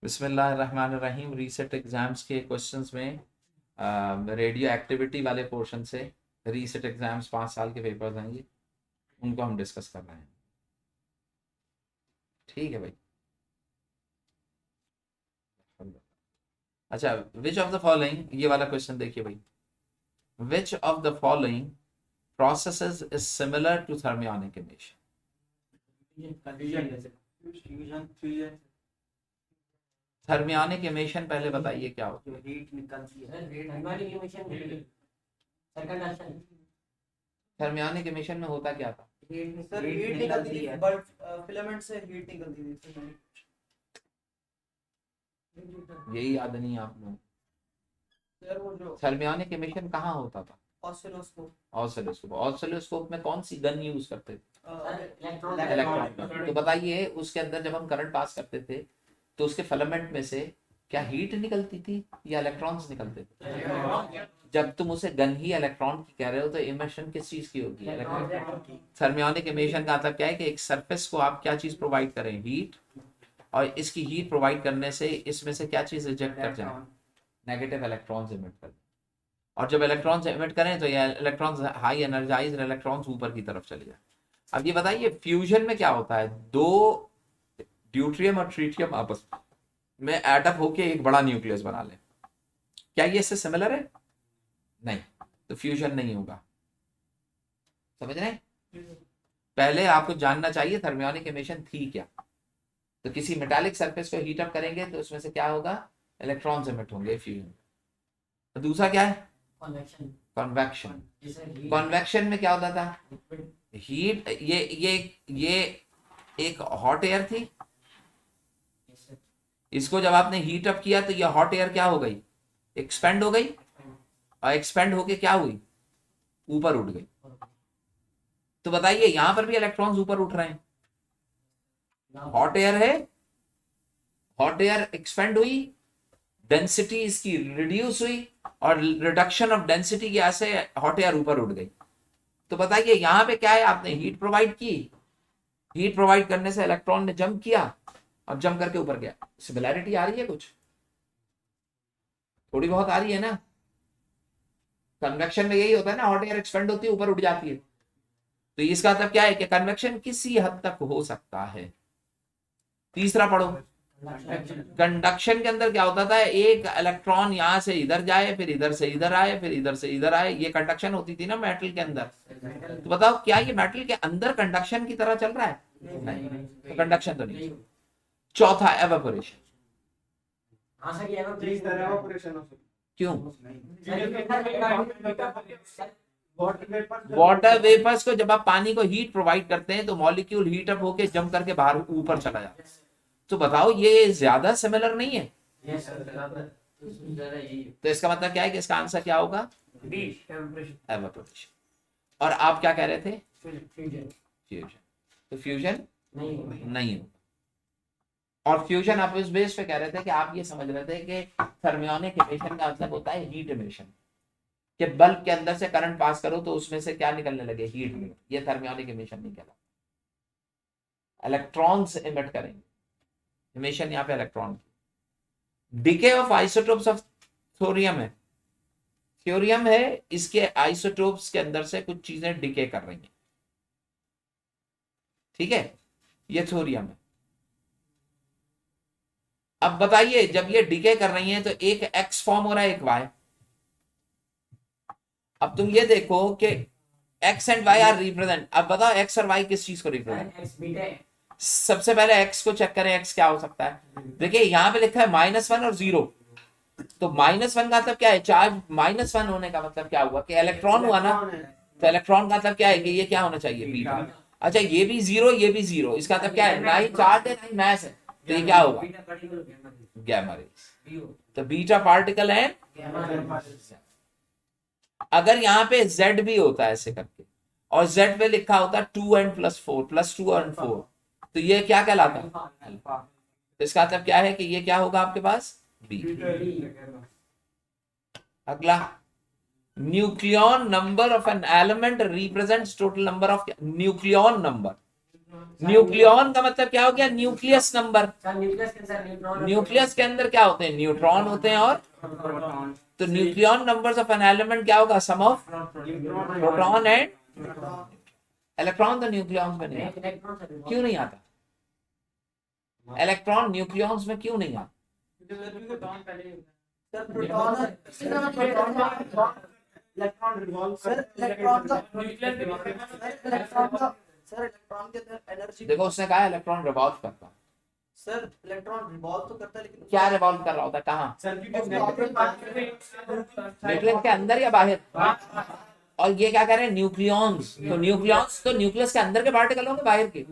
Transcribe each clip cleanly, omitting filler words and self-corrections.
बिस्मिल्लाहिर्रहमानिर्रहीम। Reset exams के questions में रेडियो एक्टिविटी वाले पोर्शन से रीसेट एग्जाम्स 5 साल के पेपर्स आएंगे, उनको हम डिस्कस कर रहे हैं। ठीक है भाई। अच्छा, विच ऑफ द फॉलोइंग, ये वाला क्वेश्चन देखिए भाई। Which of the following processes is similar to thermionic emission? Thermionic emission पहले बताइए क्या होता है। हीट निकलती है। थर्मियोनिक इमिशन में होता क्या था? सर हीट निकलती है, बल्ब फिलामेंट से हीट निकलती थी। यही याद नहीं है आप लोग। सर वो जो थर्मियोनिक इमिशन कहाँ होता था? ऑसिलोस्कोप में कौन सी गन यूज करते थे? Electron gun. तो बताइए, उसके अंदर जब हम करंट पास करते थे तो उसके फिलामेंट में से क्या हीट निकलती थी या इलेक्ट्रॉन्स निकलते थे? जब तुम उसे गन ही इलेक्ट्रॉन की कह रहे हो तो इमिशन किस चीज की होगी? इलेक्ट्रॉन। थर्मियोनिक इमिशन का मतलब क्या है कि एक सरफेस को आप क्या चीज प्रोवाइड करें? हीट। और इसकी हीट प्रोवाइड करने से इसमें से क्या चीज रिजेक्ट कर जाए? नेगेटिव इलेक्ट्रॉन्स इमिट कर। और जब इलेक्ट्रॉन्स एमिट करें तो ये इलेक्ट्रॉन्स, हाई एनर्जाइज्ड इलेक्ट्रॉन्स ऊपर की तरफ चले जाए। अब ये बताइए, फ्यूजन में क्या होता है? दो ड्यूट्रियम और ट्रीटियम आपस में एटम होके एक बड़ा न्यूक्लियस बना ले। क्या ये इससे सिमिलर है? नहीं, तो फ्यूजन नहीं होगा। समझ रहे हैं? पहले आपको जानना चाहिए थर्मियोनिक इमिशन थी क्या। तो किसी मेटालिक सरफेस को हीट अप करेंगे तो उसमें से क्या होगा? इलेक्ट्रॉन्स एमिट होंगे फ्यूजन। तो दूसरा क्या है? कन्वेक्शन। कन्वेक्शन में क्या होता था? हीट, ये एक हॉट एयर थी। इसको जब आपने हीट अप किया तो ये हॉट एयर क्या हो गई? एक्सपेंड हो गई। और एक्सपेंड होके क्या हुई? ऊपर उठ गई। तो बताइए, यहां पर भी इलेक्ट्रॉन्स ऊपर उठ रहे हैं। हॉट एयर है, हॉट एयर एक्सपेंड हुई, डेंसिटी इसकी रिड्यूस हुई, और रिडक्शन ऑफ डेंसिटी की वजह से हॉट एयर ऊपर उठ गई। तो बताइए, यहां पे क्या है? आपने हीट प्रोवाइड की, हीट प्रोवाइड करने से इलेक्ट्रॉन ने जंप किया और जंप करके ऊपर गया। सिमिलैरिटी आ रही है कुछ? थोड़ी बहुत आ रही है ना। कन्वेक्शन में यही होता है ना, हॉट एयर एक्सपेंड होती है, ऊपर उठ जाती है। तो इसका मतलब क्या है कि कन्वेक्शन किसी हद तक हो सकता है। तीसरा पढ़ो। कंडक्शन के अंदर क्या होता था? एक इलेक्ट्रॉन यहां से इधर जाए, फिर इधर से इधर आए, फिर इधर से इधर आए। ये कंडक्शन होती थी ना मेटल के अंदर। तो बताओ, क्या ये मेटल के अंदर कंडक्शन की तरह चल रहा है? नहीं, तो कंडक्शन तो नहीं। चौथा, एवेपोरेशन। क्यों? वाटर वेपर्स को जब आप पानी को हीट प्रोवाइड करते हैं तो मॉलिक्यूल हीट अप होके जम करके बाहर ऊपर चला जाता है। तो बताओ, ये ज्यादा सिमिलर नहीं है? तो इसका मतलब क्या है कि इसका आंसर क्या होगा? एवेपोरेशन। और आप क्या कह रहे थे? फ्यूजन। तो फ्यूजन नहीं होगा। और फ्यूजन आप इस बेस पे कह रहे थे कि आप ये समझ रहे थे कि थर्मियोनिक इमिशन का मतलब होता है हीट इमिशन, कि बल्ब के अंदर से करंट पास करो तो उसमें से क्या निकलने लगे? हीट में। ये थर्मियोनिक इमिशन नहीं कहलाता। इलेक्ट्रॉन्स इमिट करेंगे। इमिशन यहाँ पे इलेक्ट्रॉन की। Decay of isotopes of thorium है। थ्योरियम है, इसके आइसोटोप्स के अंदर से कुछ चीजें डिके कर रही हैं। ठीक है, ये थोरियम है। अब बताइए, जब ये डिके कर रही हैं तो एक एक्स फॉर्म हो रहा है, एक वाई। अब तुम ये देखो कि X and Y are represent. अब बताओ, एक्स और वाई किस चीज को रिप्रेजेंट? सबसे पहले एक्स को चेक करें, एक्स क्या हो सकता है। देखिए, यहां पे लिखा है -1 और 0। तो -1 का मतलब क्या है? चार्ज -1 होने का मतलब क्या हुआ? कि इलेक्ट्रॉन हुआ ना। तो इलेक्ट्रॉन का मतलब क्या है कि ये क्या होना चाहिए? बीटा। अच्छा, ये भी 0, ये भी 0। इसका मतलब क्या है? ना ही चार्ज है ना ही मैस है। तो ये क्या होगा? Gamma rays. तो बीटा पार्टिकल है। अगर यहाँ पे Z भी होता है ऐसे करके, और Z पे लिखा होता 2 and +4, +2 and 4, तो ये क्या कहलाता है? अल्फा। तो इसका मतलब क्या है कि ये क्या होगा आपके पास? बी। अगला, nucleon number of an element represents total number of. Nucleon number, nucleon का मतलब क्या हो गया? Nucleus number. न्यूक्लियस के अंदर न्यूट्रॉन न्यूक्लियस के अंदर क्या होते हैं? न्यूट्रॉन होते हैं। और तो nucleon numbers of an element क्या होगा? सम ऑफ प्रोटॉन एंड इलेक्ट्रॉन। तो न्यूक्लियॉन्स में नहीं आता। क्यों नहीं आता? इलेक्ट्रॉन न्यूक्लियॉन्स में क्यों नहीं आता? सर प्रोटॉन सर इलेक्ट्रॉन के अंदर एनर्जी। देखो उसने कहा इलेक्ट्रॉन रिवॉल्व करता है। सर इलेक्ट्रॉन रिवॉल्व तो करता है लेकिन क्या रिवॉल्व कर रहा होता है? कहाँ? न्यूक्लियस के अंदर या बाहर? और ये क्या कह रहे हैं? न्यूक्लियॉन्स। तो न्यूक्लियॉन्स तो न्यूक्लियस के अंदर के पार्टिकल होंगे बाहर के?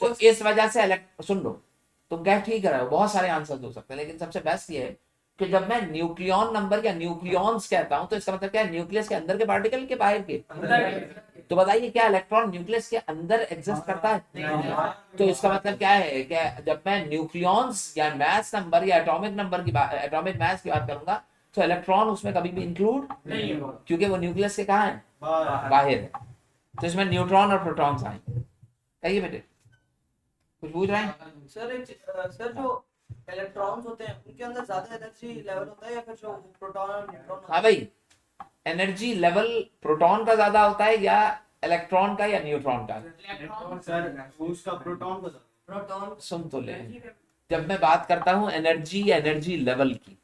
तो इस वजह से सुन लो, तुम क्या ठीक रहे हो, बहुत सारे आंसर हो सकते हैं, लेकिन सबसे बेस्ट ये है कि जब मैं न्यूक्लियॉन नंबर या न्यूक्लियॉन्स कहता हूं तो इसका मतलब क्या है? न्यूक्लियस के अंदर के पार्टिकल के बाहर के? तो बताइए क्या इलेक्ट्रॉन न्यूक्लियस के अंदर एग्जिस्ट करता है? तो इसका मतलब क्या है कि जब मैं न्यूक्लियॉन्स या मास नंबर या एटॉमिक नंबर की बात, एटॉमिक मास की बात करूंगा, तो इलेक्ट्रॉन उसमें कभी भी इंक्लूड नहीं होगा, क्योंकि वो न्यूक्लियस से कहाँ है? बाहर है। तो इसमें न्यूट्रॉन और प्रोटॉन्स आएंगे। कहिए बेटे, कुछ पूछ रहे हैं? सर जो इलेक्ट्रॉन्स होते हैं उनके अंदर ज्यादा एनर्जी लेवल होता है या फिर जो प्रोटॉन और न्यूट्रॉन? हाँ भाई, एनर्जी लेवल प्रोटॉन का ज्यादा होता है या इलेक्ट्रॉन का या न्यूट्रॉन का? प्रोटॉन। सुन तो ले, जब मैं बात करता हूं एनर्जी या एनर्जी लेवल की,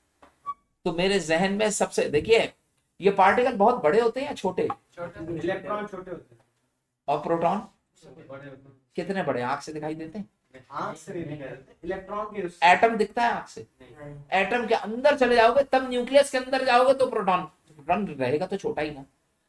तो मेरे जहन में सबसे, देखिए ये पार्टिकल बहुत बड़े होते हैं या छोटे? इलेक्ट्रॉन छोटे होते हैं और प्रोटॉन बड़े होते हैं। कितने बड़े? आंख से दिखाई देते हैं? आंख से नहीं दिखते, इलेक्ट्रॉन के एटम दिखता है आंख से? एटम के अंदर चले जाओगे, तब न्यूक्लियस के अंदर जाओगे तो प्रोटॉन रहेगा तो छोटा ही ना,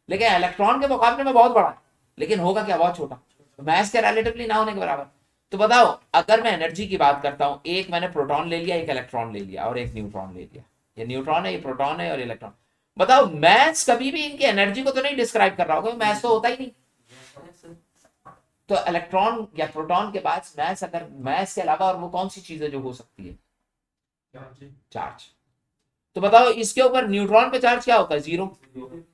लेकिन इलेक्ट्रॉन के मुकाबले में बहुत बड़ा, लेकिन होगा क्या? बहुत छोटा, मैस के रिलेटिवली ना होने के बराबर। तो बताओ, अगर मैं एनर्जी की बात करता हूं, एक मैंने प्रोटॉन ले लिया, एक इलेक्ट्रॉन ले लिया और एक न्यूट्रॉन ले लिया, ये न्यूट्रॉन है, ये प्रोटॉन है और इलेक्ट्रॉन, बताओ मैथ्स कभी भी इनकी एनर्जी को तो नहीं डिस्क्राइब कर रहा होगा, मैथ्स तो होता ही नहीं। तो इलेक्ट्रॉन या प्रोटॉन के पास मैथ्स, अगर मैथ्स के अलावा और वो कौन सी चीज है जो हो सकती है? चार्ज। तो बताओ इसके ऊपर न्यूट्रॉन पे चार्ज क्या होता है? 0।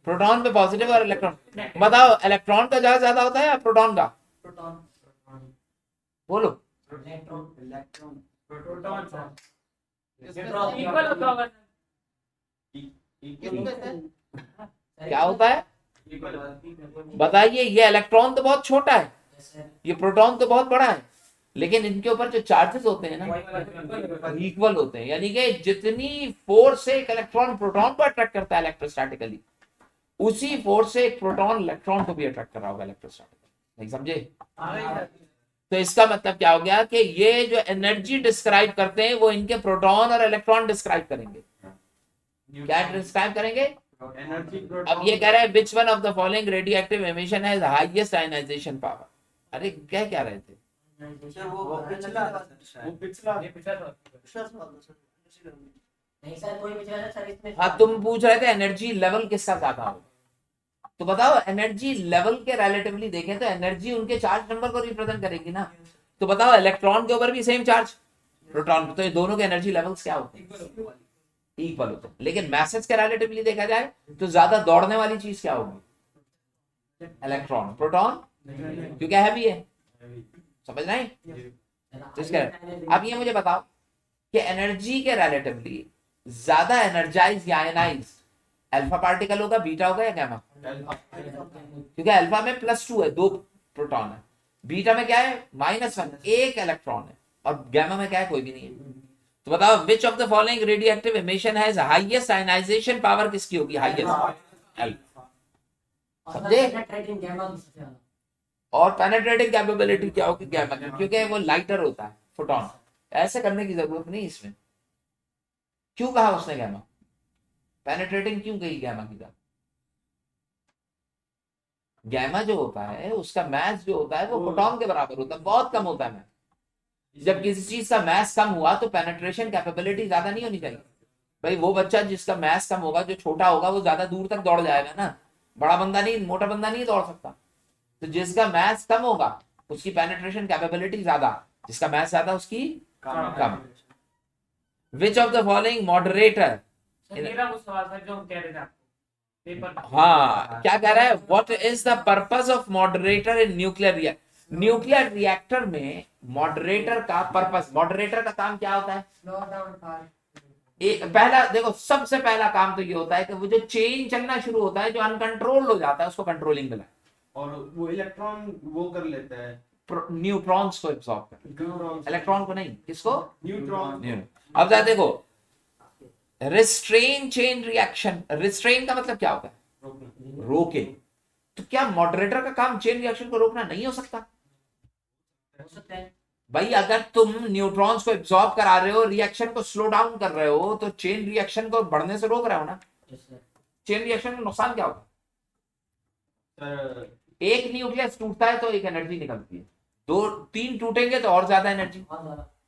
प्रोटॉन पे पॉजिटिव और इलेक्ट्रॉन, बताओ इलेक्ट्रॉन का चार्ज ज्यादा होता है या प्रोटॉन का? प्रोटॉन। बोलो। क्या होता है बताइए? ये इलेक्ट्रॉन तो बहुत छोटा है, ये प्रोटॉन तो बहुत बड़ा है, लेकिन इनके ऊपर जो चार्जेस होते हैं ना इक्वल होते हैं, यानी कि जितनी फोर्स से एक इलेक्ट्रॉन प्रोटॉन को अट्रैक्ट करता है इलेक्ट्रोस्टैटिकली, उसी फोर्स से एक प्रोटॉन इलेक्ट्रॉन को भी अट्रैक्ट कर रहा होगा इलेक्ट्रोस्टैटिकली। नहीं समझे? तो इसका मतलब क्या हो गया कि ये जो एनर्जी डिस्क्राइब करते हैं वो इनके प्रोटॉन और इलेक्ट्रॉन डिस्क्राइब करेंगे। क्या डिस्क्राइब करेंगे? एनर्जी। अब ये कह रहा है which one of the following radioactive emission has highest ionization power. अरे क्या रहे थे? सर वो पिछला नहीं सर, कोई भी चीज़ सर इसमें। हाँ, तुम पूछ रहे थे एनर्जी लेवल किसका ज्यादा होगा, तो बताओ एनर्जी लेवल के रिलेटिवली देखें तो एनर्जी उनके चार्ज नंबर को रिप्रेजेंट करेगी ना। तो बताओ इलेक्ट्रॉन के ऊपर भी सेम चार्ज, प्रोटॉन, तो ये दोनों के एनर्जी लेवल्स क्या होते हैं? इक्वल होते हैं। लेकिन मैसेज के रिलेटिवली देखा जाए तो ज्यादा दौड़ने वाली चीज क्या होगी? इलेक्ट्रॉन। प्रोटॉन क्योंकि हैवी है, समझ रहे हैं? अब ये मुझे बताओ कि एनर्जी के रिलेटिवली ज्यादा एनर्जाइज या आयनाइज अल्फा पार्टिकल होगा, बीटा होगा या गामा? क्योंकि अल्फा में +2 है, 2 प्रोटॉन है, बीटा में क्या है? -1, 1 इलेक्ट्रॉन है, और गामा में क्या है? कोई भी नहीं है। तो बताओ which of the following radioactive emission has highest ionization power? किसकी होगी हाईएस्ट? अल्फा। समझे? और पेनिट्रेटिंग कैपेबिलिटी क्या होगी? गामा, क्योंकि वो लाइटर होता है फोटॉन। ऐसे करने की जरूरत नहीं इसमें। क्यों कहा उसने गामा? पेनिट्रेटिंग क्यों कही गामा की बात? गामा जो होता है उसका मैस जो होता है वो फोटॉन के बराबर होता है, बहुत कम होता है मैस। जब किसी चीज का मैस कम हुआ तो पेनिट्रेशन कैपेबिलिटी ज्यादा नहीं होनी चाहिए। भाई वो बच्चा जिसका मैस कम होगा, जो छोटा होगा, वो ज्यादा दूर तक दौड़ जाएगा ना, बड़ा बंदा नहीं, मोटा बंदा नहीं दौड़ सकता। तो जिसका मैस कम होगा उसकी पेनिट्रेशन कैपेबिलिटी ज्यादा, जिसका मैस ज्यादा उसकी कम। Which of the following moderator, हाँ क्या कह रहा है? What is the purpose of moderator in nuclear reaction? Nuclear reactor में मॉडरेटर का पर्पस, मॉडरेटर का काम क्या होता है? Slow down fast. पहला देखो, सबसे पहला काम तो ये होता है कि वो जो चेन चलना शुरू होता है, जो अनकंट्रोल हो जाता है, उसको कंट्रोलिंग में लाए। और वो इलेक्ट्रॉन वो कर लेता है, न्यूट्रॉन्स को एब्सॉर्ब कर, न्यूट्रॉन इलेक्ट्रॉन को नहीं, किसको? न्यूट्रॉन। अब जरा देखो, रिस्ट्रेन चेन रिएक्शन, रिस्ट्रेन का मतलब क्या होता है? रोके। तो क्या मॉडरेटर का काम चेन रिएक्शन को रोकना नहीं हो सकता? हो सकता है। भाई अगर तुम न्यूट्रॉन्स को एब्सॉर्ब करा रहे हो, रिएक्शन को स्लो डाउन कर रहे हो, तो चेन रिएक्शन को बढ़ने से रोक रहे हो ना। चेन रिएक्शन का नुकसान क्या होता है? एक न्यूक्लियस टूटता है तो एक एनर्जी निकलती है, 2-3 टूटेंगे तो और ज्यादा एनर्जी,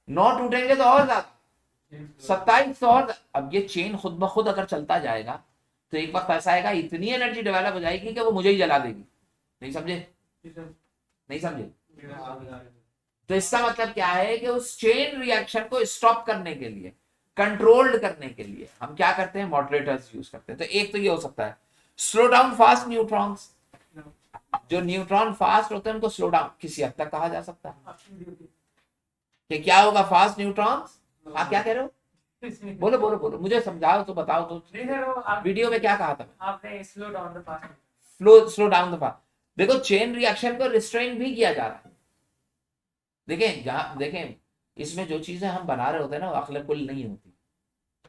9 टूटेंगे तो और ज्यादा, 27 तो और। अब ये चेन खुद ब खुद अगर चलता जाएगा तो एक वक्त ऐसा आएगा, इतनी एनर्जी डेवलप हो जाएगी कि वो मुझे ही जला देगी। नहीं समझे? नहीं समझे? तो इसका मतलब क्या है कि उस चेन रिएक्शन को स्टॉप करने के लिए, कंट्रोल्ड करने के लिए हम क्या करते हैं? मॉडरेटर्स यूज करते हैं। तो एक तो ये हो सकता है स्लो डाउन फास्ट न्यूट्रॉन्स, जो न्यूट्रॉन फास्ट होते हैं उनको स्लो डाउन किसी हद तक कहा जा सकता है कि क्या होगा फास्ट न्यूट्रॉन्स। हाँ क्या कह रहे हो? बोलो बोलो बोलो, मुझे समझाओ तो बताओ तो। नहीं सर, वो वीडियो में क्या कहा था? आपने slow down the fast. Slow down the fast. देखो चेन रिएक्शन को रिस्ट्रेन भी किया जा रहा है। देखें जहां देखें, इसमें जो चीजें हम बना रहे होते हैं ना, वो अक्ल कुल नहीं होती।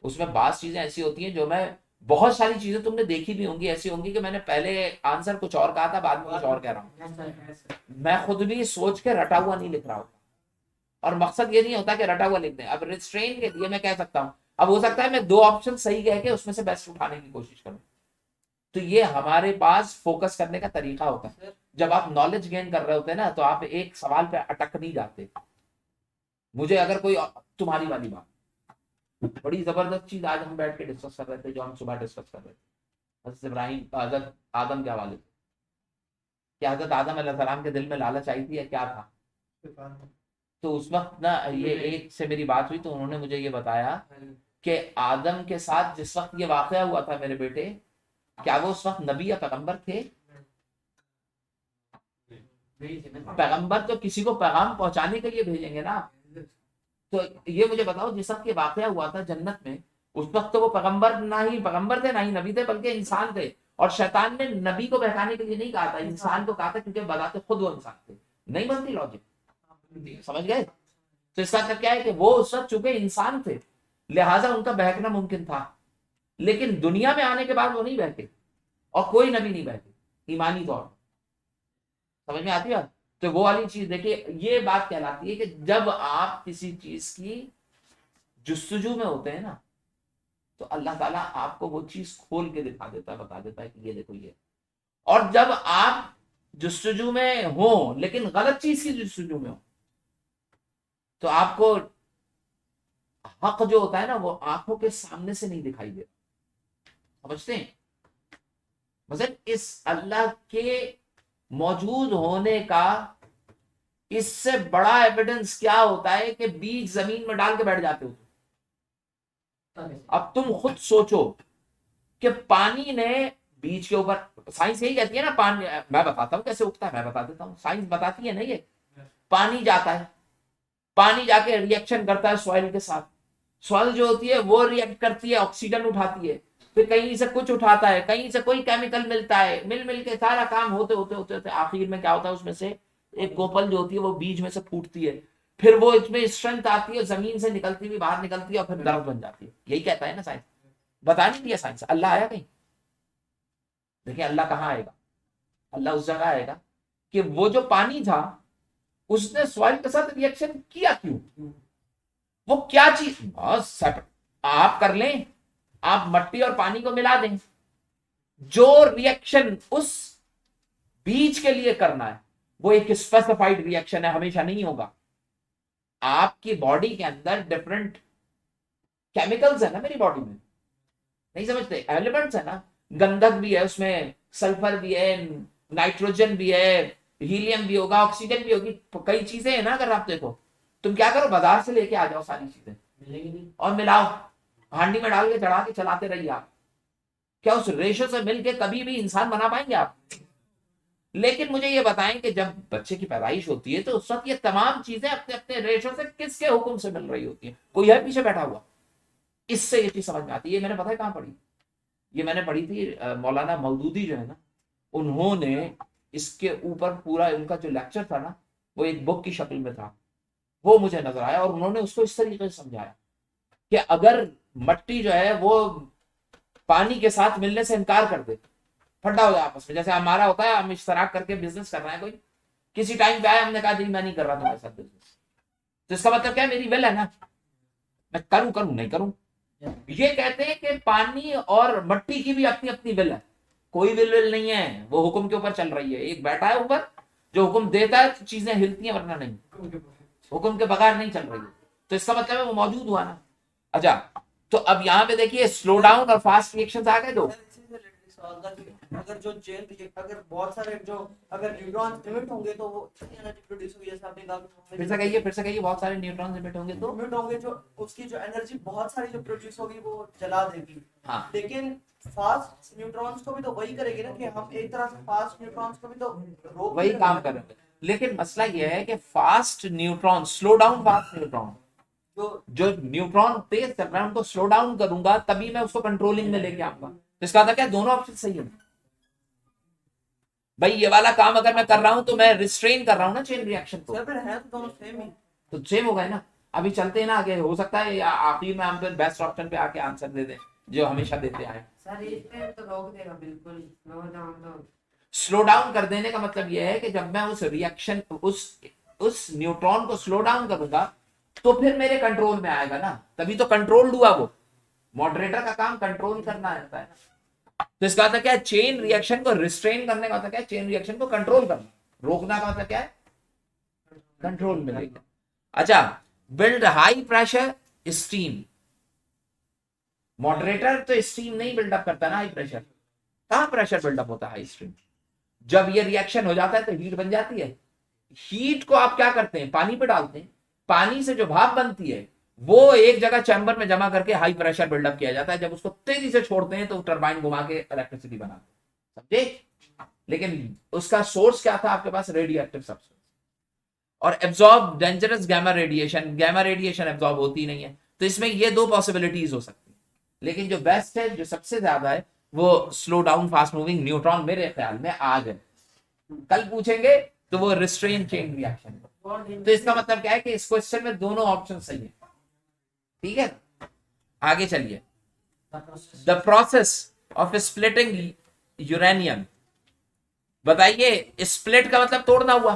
उसमें बात चीजें ऐसी होती हैं जो मैं, बहुत सारी चीजें तुमने देखी भी होंगी, ऐसी होंगी कि मैंने पहले आंसर कुछ और कहा था, बाद में कुछ और कह रहा हूँ। मैं खुद भी सोच के रटा हुआ नहीं लिख रहा होता, और मकसद ये नहीं होता कि रटा हुआ लिख दें। अब रिस्ट्रेन के लिए मैं कह सकता हूँ, अब हो सकता है मैं 2 ऑप्शन सही कह के उसमें से बेस्ट उठाने की कोशिश करूँ। तो ये हमारे पास फोकस करने का तरीका होता है। जब आप नॉलेज गेन कर रहे होते हैं ना, तो आप एक सवाल पे अटक नहीं जाते। मुझे अगर कोई, तुम्हारी वाली बात बड़ी जबरदस्त चीज आज हम बैठ के डिस्कस कर रहे थे, जो हम सुबह डिस्कस कर रहे थे, हज़रत इब्राहिम, हज़रत आदम के हवाले से। क्या हज़रत आदम अलैहिस्सलाम के दिल में लालच आई थी या क्या था? तो उस वक्त ना, ये एक से मेरी बात हुई तो उन्होंने मुझे ये बताया कि आदम के साथ जिस वक्त ये वाकया हुआ था मेरे बेटे, क्या वो उस वक्त नबी या पैगंबर थे? पैगंबर तो किसी को पैगाम पहुंचाने के लिए भेजेंगे ना। तो ये मुझे बताओ, जिस वक्त ये वाकया हुआ था जन्नत में, उस वक्त तो वो पैगंबर ना ही पैगंबर थे ना ही नबी थे, बल्कि इंसान थे। और शैतान ने नबी को बहकाने के लिए नहीं कहा था, इंसान को कहा था, क्योंकि बताते खुद वो इंसान थे। नहीं बनती लॉजिक, समझ गए? तो इसका मतलब क्या है कि वो उस वक्त चूंकि इंसान थे, लिहाजा उनका बहकना मुमकिन था। लेकिन दुनिया में आने के बाद वो नहीं बहके, और कोई नबी नहीं बहके ईमानी तौर। समझ में आती है? तो वो वाली चीज देखिए, ये बात कहलाती है कि जब आप किसी चीज की जुस्तजू में होते हैं ना, तो अल्लाह ताला आपको वो चीज खोल के दिखा देता है, बता देता है कि ये देखो ये। और जब आप जुस्तजू में हो लेकिन गलत चीज की जुस्तजू में हो, तो आपको हक जो होता है ना, वो आंखों के सामने से नहीं दिखाई देता। समझते हैं? मतलब इस अल्लाह के मौजूद होने का इससे बड़ा एविडेंस क्या होता है कि बीज जमीन में डाल के बैठ जाते हो। अब तुम खुद सोचो कि पानी ने बीज के ऊपर, साइंस यही कहती है ना, पानी, मैं बताता हूं कैसे उगता है, मैं बता देता हूं, साइंस बताती है ना, ये पानी जाता है, पानी जाके रिएक्शन करता है सॉइल के साथ, सॉइल जो होती है वो रिएक्ट करती है, ऑक्सीजन उठाती है, फिर कहीं से कुछ उठाता है, कहीं से कोई केमिकल मिलता है, मिल के सारा काम होते होते होते होते आखिर में क्या होता है, उसमें से एक कोपल जो होती है वो बीज में से फूटती है, फिर वो इसमें स्ट्रेंथ आती है, जमीन से निकलती हुई बाहर निकलती है, और फिर दर्द बन जाती है। यही कहता है ना साइंस, बता नहीं दिया साइंस। अल्लाह आया कहीं? देखिए अल्लाह कहाँ आएगा? अल्लाह उस जगह आएगा कि वो जो पानी था उसने सॉइल के साथ रिएक्शन किया क्यों? वो क्या चीज, बस आप कर लें, आप मट्टी और पानी को मिला दें, जो रिएक्शन उस बीज के लिए करना है वो एक स्पेसिफाइड रिएक्शन है, हमेशा नहीं होगा। आपकी बॉडी के अंदर डिफरेंट केमिकल्स है ना, मेरी बॉडी में, नहीं समझते? एलिमेंट्स है ना, गंधक भी है उसमें, सल्फर भी है, नाइट्रोजन भी है, हीलियम भी होगा, ऑक्सीजन भी होगी, कई चीजें है ना। अगर आप देखो, तुम क्या करो, बाजार से लेके आ जाओ सारी चीजें, मिलेगी और मिलाओ, हांडी में डाल के चढ़ा के चलाते रहिए आप। क्या उस रेशो से मिलके कभी भी इंसान बना पाएंगे आप? लेकिन मुझे ये बताएं कि जब बच्चे की पैदाइश होती है तो उस वक्त ये तमाम चीजें अपने अपने रेशो से किसके हुक्म से मिल रही होती है? कोई है पीछे बैठा हुआ? इससे ये चीज समझ में आती है। ये मैंने पता है कहाँ पढ़ी? ये मैंने पढ़ी थी मौलाना मौदूदी जो है ना, उन्होंने इसके ऊपर पूरा उनका जो लेक्चर था ना, वो एक बुक की शक्ल में था, वो मुझे नजर आया और उन्होंने उसको इस तरीके से समझाया कि अगर मट्टी जो है वो पानी के साथ मिलने से इनकार कर दे, ठंडा हो जाए आपस में, जैसे हमारा होता है, हम इश्तराक करके बिजनेस कर रहे हैं, कोई किसी टाइम पे आया, हमने कहा जी मैं नहीं कर रहा तुम्हारे साथ बिजनेस, तो इसका मतलब क्या है? मेरी विल है ना, मैं करूं नहीं करूं। ये कहते हैं कि पानी और मट्टी की भी अपनी अपनी विल है, कोई विल नहीं है, वो हुक्म के ऊपर चल रही है। एक बैठा है ऊपर जो हुक्म देता है तो चीजें हिलती हैं, वरना नहीं, हुक्म के बगैर नहीं चल रही है। तो इसका मतलब है वो मौजूद हुआ ना। अच्छा, तो अब यहाँ पे देखिए स्लो डाउन और फास्ट रिएक्शंस आ गए दो। अगर जो चेन, अगर बहुत सारे जो अगर न्यूट्रॉन्स इमिट होंगे तो वो एनर्जी प्रोड्यूस होगी, जैसे आपने कहा। फिर से कहिए बहुत सारे न्यूट्रॉन्स इमिट होंगे तो इमिट होंगे, जो उसकी जो एनर्जी बहुत सारी जो प्रोड्यूस होगी वो जला देगी। हाँ, लेकिन फास्ट न्यूट्रॉन्स को भी तो वही करेगी ना, कि हम एक तरह से फास्ट न्यूट्रॉन्स को भी तो रोक वही काम कर रहे हैं। लेकिन मसला यह है कि fast neutron slow down fast neutron, जो न्यूट्रॉन तेज चल रहा है उनको स्लो डाउन करूंगा तभी मैं उसको कंट्रोलिंग में लेके आऊंगा। तो इसका मतलब क्या, दोनों ऑप्शन सही है भाई। ये वाला काम अगर मैं कर रहा हूं तो मैं रिस्ट्रेन कर रहा हूं ना चेन रिएक्शन को, सर, फिर है तो दोनों सेम ही, तो सेम हो गए ना। अभी चलते हैं ना आगे, हो सकता है या आखिर में हम फिर बेस्ट ऑप्शन पे आके आंसर दे दें जो हमेशा देते आए। सर इस पे तो रोक देगा बिल्कुल, स्लो डाउन तो स्लो डाउन कर देने का मतलब यह है कि जब मैं उस रिएक्शन उस न्यूट्रॉन को स्लो डाउन करूंगा तो फिर मेरे कंट्रोल में आएगा ना, तभी तो कंट्रोल हुआ। वो मॉडरेटर का काम कंट्रोल करना रहता है ना। तो इसका मतलब क्या है, चेन रिएक्शन को रिस्ट्रेन करने का मतलब क्या है, चेन रिएक्शन को कंट्रोल करना। रोकना का मतलब क्या है, कंट्रोल में लेकर। अच्छा, build high pressure steam. Moderator तो स्टीम नहीं बिल्डअप करता ना, हाई प्रेशर। कहां प्रेशर बिल्डअप होता है? High steam. जब ये रिएक्शन हो जाता है तो हीट बन जाती है। हीट को आप क्या करते हैं, पानी पे डालते हैं, पानी से जो भाप बनती है वो एक जगह चैम्बर में जमा करके हाई प्रेशर बिल्डअप किया जाता है। जब उसको तेजी से छोड़ते हैं तो टरबाइन घुमा के इलेक्ट्रिसिटी बनाते हैं, समझे? लेकिन उसका सोर्स क्या था आपके पास? Radio active substance. और absorb dangerous gamma radiation. Gamma radiation absorb होती नहीं है। तो इसमें ये दो पॉसिबिलिटीज हो सकती है, लेकिन जो बेस्ट है, जो सबसे ज्यादा है, वो slow down fast moving neutron मेरे ख्याल में आ गए। कल पूछेंगे तो वो रिस्ट्रेन चेन रिएक्शन। तो इसका मतलब क्या है कि इस क्वेश्चन में दोनों ऑप्शन सही है, ठीक है। आगे चलिए, the process of splitting uranium. बताइए, स्प्लिट का मतलब तोड़ना हुआ,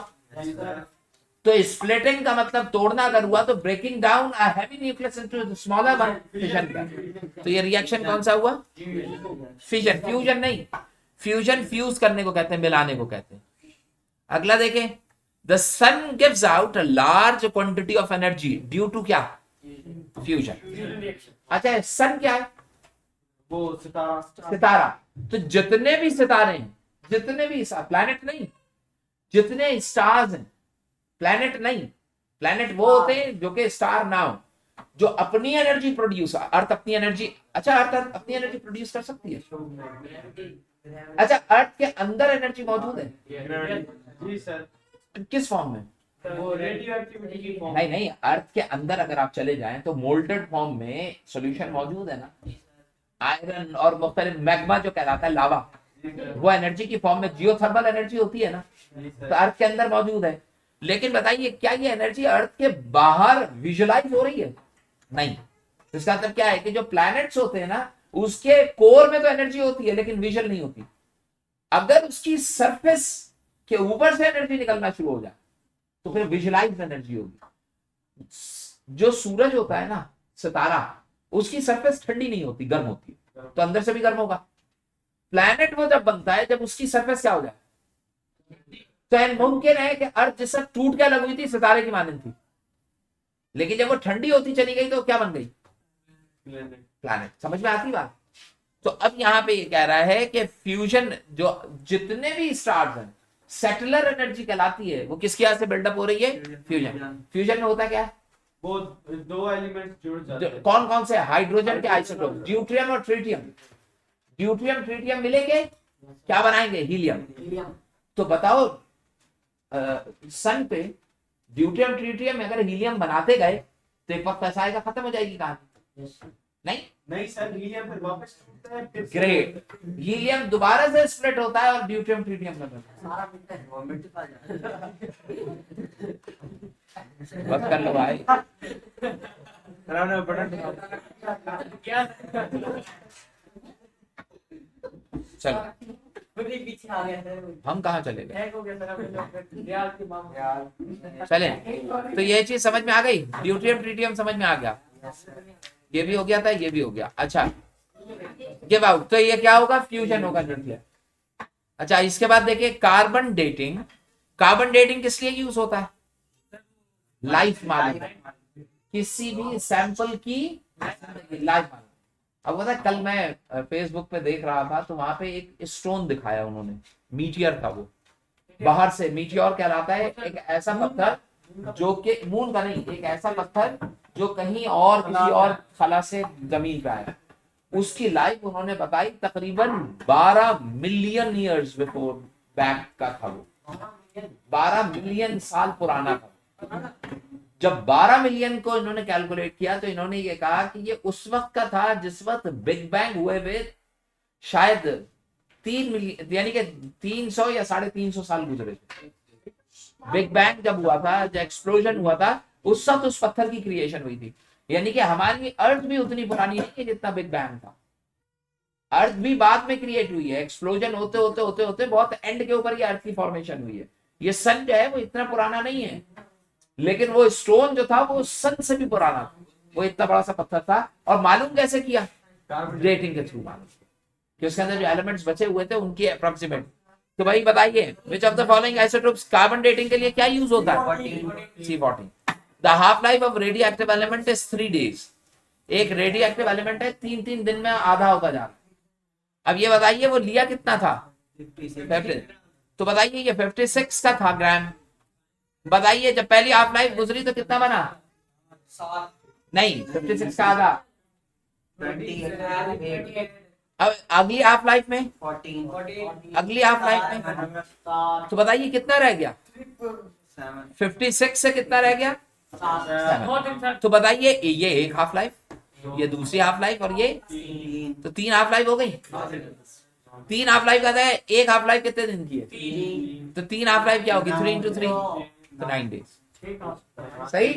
तो स्प्लिटिंग का मतलब तोड़ना अगर हुआ तो breaking down a heavy nucleus into smaller one, fission का। तो ये रिएक्शन कौन सा हुआ? फिजन। फ्यूजन नहीं, फ्यूजन फ्यूज करने को कहते हैं, मिलाने को कहते हैं। अगला देखें, the sun gives out a large quantity of energy due to क्या? फ्यूजन। अच्छा, सन क्या है? वो सितारा। सितारा। तो जितने भी सितारे हैं, जितने भी प्लैनेट नहीं, जितने स्टार्स हैं, प्लैनेट नहीं, प्लैनेट वो होते हैं जो कि स्टार ना हो, जो अपनी एनर्जी प्रोड्यूस। अर्थ अपनी एनर्जी, अच्छा अर्थ अपनी एनर्जी प्रोड्यूस कर सकती है। अच्छा, अर्थ के अंदर एनर्जी मौजूद है? जी सर। किस फॉर्म में? वो रेडियो एक्टिविटी की फॉर्म। नहीं, अर्थ के अंदर अगर आप चले जाएं तो मोल्टेड फॉर्म में सॉल्यूशन मौजूद है ना। आयरन और मुख्तलिफ मैग्मा जो कहलाता है, लावा, वो एनर्जी की फॉर्म में जियोथर्मल एनर्जी होती है ना, तो अर्थ के अंदर मौजूद है। लेकिन बताइए, क्या ये एनर्जी अर्थ के बाहर विजुअलाइज हो रही है? नहीं। तो इसका मतलब क्या है कि जो प्लैनेट्स होते हैं ना, उसके कोर में तो एनर्जी होती है लेकिन विजुअल नहीं होती। अगर उसकी सरफेस के ऊपर से एनर्जी निकलना शुरू हो जाए तो फिर विजुअलाइज एनर्जी होगी। जो सूरज होता है ना, सितारा, उसकी सरफेस ठंडी नहीं होती, गर्म होती है, तो अंदर से भी गर्म होगा। प्लैनेट वो जब बनता है जब उसकी सरफेस क्या हो जाए, तो मुमकिन है कि अर्थ जिससे टूट के अलग हुई थी, सितारे की मानंद थी, लेकिन जब वो ठंडी होती चली गई तो क्या बन गई? प्लैनेट। समझ में आती बात? तो अब यहां पे ये कह रहा है कि फ्यूजन, जो जितने भी स्टार्स हैं, सेटलर एनर्जी कहलाती है, वो किसकी वजह से बिल्डअप हो रही है? फ्यूजन। फ्यूजन में होता क्या है? वो दो एलिमेंट्स जुड़ जाते हैं। कौन कौन से? हाइड्रोजन के आइसोटोप, ड्यूट्रियम और ट्रिटियम। ड्यूट्रियम ट्रिटियम मिलेंगे क्या बनाएंगे? हीलियम। तो बताओ सन पे ड्यूटियम ट्रिटियम में अगर हीलियम बनाते गए तो एक वक्त ऐसा आएगा खत्म हो जाएगी कहानी। नहीं नहीं सर, हीलियम फिर वापस टूटता है फिर से- ग्रेट, हीलियम दोबारा से स्प्लिट होता है और ड्यूटियम ट्रिटियम में बनता सारा मिलता है गवर्नमेंट खा जाए। है। बस कर लो भाई। चलो मुझे पीछे आ गया था। हम कहाँ चले गए? Hack हो गया सर अभी रियाल के मामले। यार चले, तो ये चीज समझ में आ गई, ड्यूटियम ट्रिटियम समझ में आ गया, ये भी हो गया था, ये भी हो गया। अच्छा गिव आउट, तो ये क्या होगा? फ्यूजन होगा न्यूक्लियर। अच्छा इसके बाद देखिए कार्बन डेटिंग। कार्बन डेटिंग किस लिए यूज होता है? लाइफ मालूम, किसी भी सैंपल की लाइफ मालूम। अब पता है कल मैं फेसबुक पे देख रहा था तो वहां पे एक स्टोन दिखाया उन्होंने, मीटियर था वो, बाहर से मीटियोर कहलाता है, एक ऐसा पत्थर जो कि मून का नहीं, एक ऐसा पत्थर जो कहीं और किसी और खला से जमीन पे आया। उसकी लाइफ उन्होंने बताई तकरीबन 12 मिलियन ईयर्स बिफोर बैक का था वो, 12 मिलियन साल पुराना था। जब 12 मिलियन को इन्होंने कैलकुलेट किया तो इन्होंने ये कहा कि ये उस वक्त का था जिस वक्त बिग बैंग हुए हुए शायद 3 मिलियन यानी कि 300 या 350 साल गुजरे थे। बिग बैंग जब हुआ था, जब एक्सप्लोजन हुआ था, उस वक्त उस पत्थर की क्रिएशन हुई थी। यानी कि हमारी अर्थ भी उतनी पुरानी नहीं है जितना बिग बैंग था। अर्थ भी बाद में क्रिएट हुई है, एक्सप्लोजन होते होते होते होते बहुत एंड के ऊपर ये अर्थ की फॉर्मेशन हुई है। ये सन जो है वो इतना पुराना नहीं है, लेकिन वो स्टोन जो था वो सन से भी पुराना था, वो इतना बड़ा सा पत्थर था। और मालूम कैसे किया? डेटिंग के थ्रू मालूम कि उसके अंदर जो एलिमेंट्स बचे हुए थे उनकी अप्रोक्सीमेट। तो भाई बताइए विच of the following isotopes carbon dating के लिए क्या यूज होता है? C14। The half life of radio active element is 3 days। एक रेडियो एक्टिव एलिमेंट है 3 दिन में आधा होता जा रहा है। अब ये बताइए वो लिया कितना था? 50। तो बताइए ये 56 का था ग्राम। बताइए जब पहली हाफ लाइफ गुजरी तो कितना बना? 7 नहीं 56 का आधा। 28 अब अगली हाफ लाइफ में, 14 अगली हाफ लाइफ में 7 तो बताइए कितना रह गया? 56 से कितना रह गया? 7। तो बताइए ये एक हाफ लाइफ, ये दूसरी हाफ लाइफ और ये, तो 3 हाफ लाइफ हो गई। 3 हाफ लाइफ का है, एक हाफ लाइफ कितने दिन की है? तो 3 हाफ लाइफ क्या होगी? 3 into 3 तो 9 days। सही,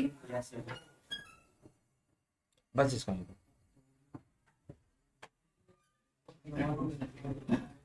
बस इसका